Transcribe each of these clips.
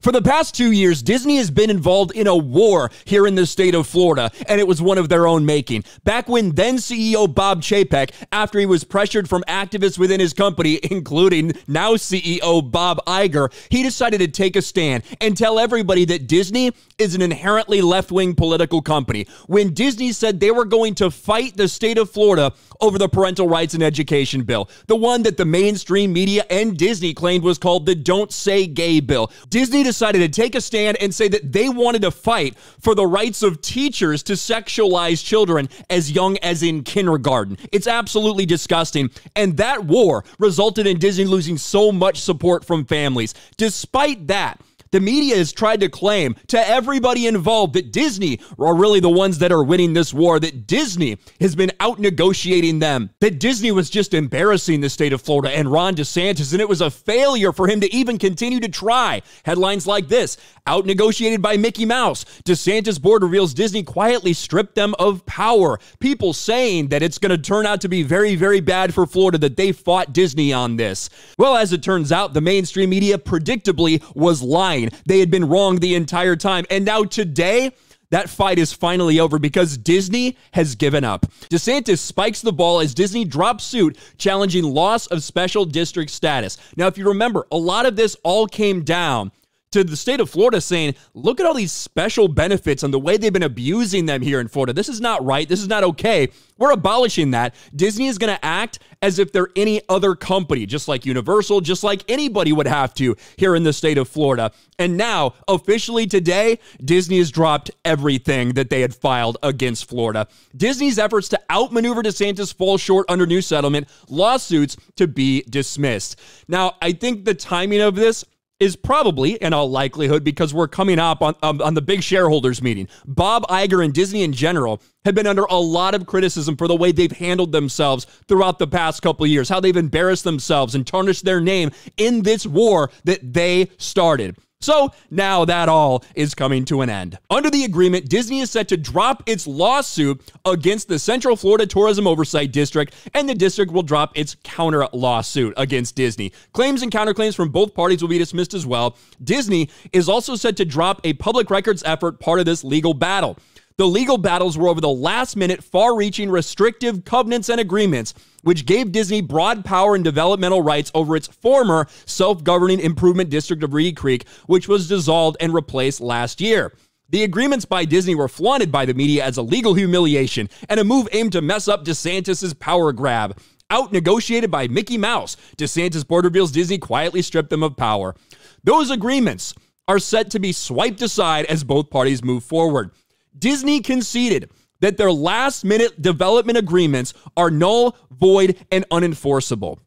For the past 2 years, Disney has been involved in a war here in the state of Florida, and it was one of their own making. Back when then CEO Bob Chapek, after he was pressured from activists within his company, including now CEO Bob Iger, he decided to take a stand and tell everybody that Disney is an inherently left-wing political company. When Disney said they were going to fight the state of Florida over the parental rights and education bill, the one that the mainstream media and Disney claimed was called the Don't Say Gay bill, Disney decided to take a stand and say that they wanted to fight for the rights of teachers to sexualize children as young as in kindergarten. It's absolutely disgusting, and that war resulted in Disney losing so much support from families. Despite that, the media has tried to claim to everybody involved that Disney are really the ones that are winning this war, that Disney has been out-negotiating them, that Disney was just embarrassing the state of Florida and Ron DeSantis, and it was a failure for him to even continue to try. Headlines like this: out-negotiated by Mickey Mouse. DeSantis board reveals Disney quietly stripped them of power. People saying that it's going to turn out to be very, very bad for Florida, that they fought Disney on this. Well, as it turns out, the mainstream media predictably was lying. They had been wrong the entire time. And now today, that fight is finally over because Disney has given up. DeSantis spikes the ball as Disney drops suit challenging loss of special district status. Now, if you remember, a lot of this all came down to the state of Florida saying, look at all these special benefits and the way they've been abusing them here in Florida. This is not right. This is not okay. We're abolishing that. Disney is going to act as if they're any other company, just like Universal, just like anybody would have to here in the state of Florida. And now, officially today, Disney has dropped everything that they had filed against Florida. Disney's efforts to outmaneuver DeSantis fall short under new settlement, lawsuits to be dismissed. Now, I think the timing of this is probably, in all likelihood, because we're coming up on the big shareholders meeting. Bob Iger and Disney in general have been under a lot of criticism for the way they've handled themselves throughout the past couple of years, how they've embarrassed themselves and tarnished their name in this war that they started. So now that all is coming to an end. Under the agreement, Disney is set to drop its lawsuit against the Central Florida Tourism Oversight District, and the district will drop its counter lawsuit against Disney. Claims and counterclaims from both parties will be dismissed as well. Disney is also set to drop a public records effort part of this legal battle. The legal battles were over the last-minute, far-reaching, restrictive covenants and agreements, which gave Disney broad power and developmental rights over its former self-governing improvement district of Reedy Creek, which was dissolved and replaced last year. The agreements by Disney were flaunted by the media as a legal humiliation and a move aimed to mess up DeSantis' power grab. Out-negotiated by Mickey Mouse, DeSantis board reveals Disney quietly stripped them of power. Those agreements are set to be swiped aside as both parties move forward. Disney conceded that their last-minute development agreements are null, void, and unenforceable.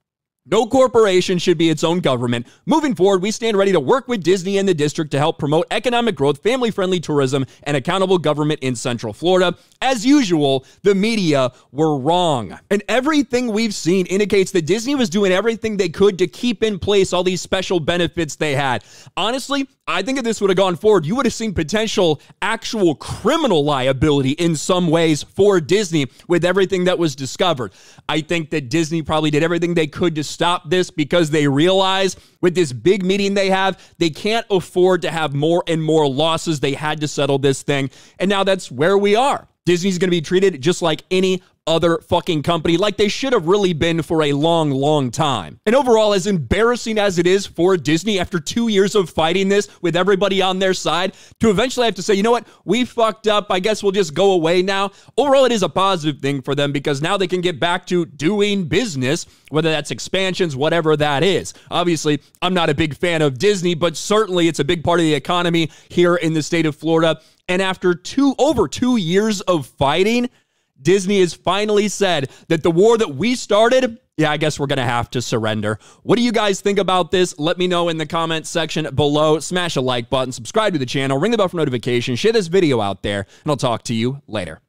No corporation should be its own government. Moving forward, we stand ready to work with Disney and the district to help promote economic growth, family-friendly tourism, and accountable government in Central Florida. As usual, the media were wrong. And everything we've seen indicates that Disney was doing everything they could to keep in place all these special benefits they had. Honestly, I think if this would have gone forward, you would have seen potential actual criminal liability in some ways for Disney with everything that was discovered. I think that Disney probably did everything they could to stop this because they realize with this big meeting they have, they can't afford to have more and more losses. They had to settle this thing. And now that's where we are. Disney's going to be treated just like any other fucking company, like they should have really been for a long, long time. And overall, as embarrassing as it is for Disney after 2 years of fighting this with everybody on their side, to eventually have to say, you know what, we fucked up, I guess we'll just go away now. Overall, it is a positive thing for them because now they can get back to doing business, whether that's expansions, whatever that is. Obviously, I'm not a big fan of Disney, but certainly it's a big part of the economy here in the state of Florida. And after over 2 years of fighting, Disney has finally said that the war that we started, yeah, I guess we're going to have to surrender. What do you guys think about this? Let me know in the comments section below. Smash a like button, subscribe to the channel, ring the bell for notifications, share this video out there, and I'll talk to you later.